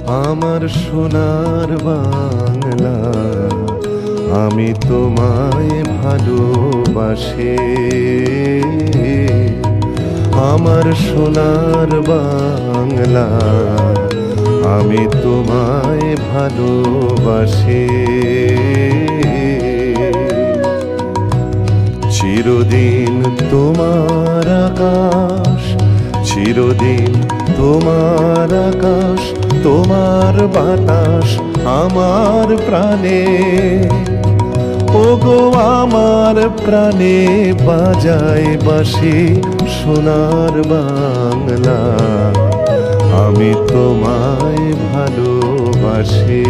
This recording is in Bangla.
আমার সোনার বাংলা, আমি তোমায় ভালোবাসি। আমার সোনার বাংলা, আমি তোমায় ভালোবাসি। চিরদিন তোমার আকাশ, চিরদিন তোমার আকাশ, তোমার বাতাস আমার প্রাণে। ওগো আমার প্রাণে বাজায় বাঁশি সোনার বাংলা, আমি তোমায় ভালোবাসি।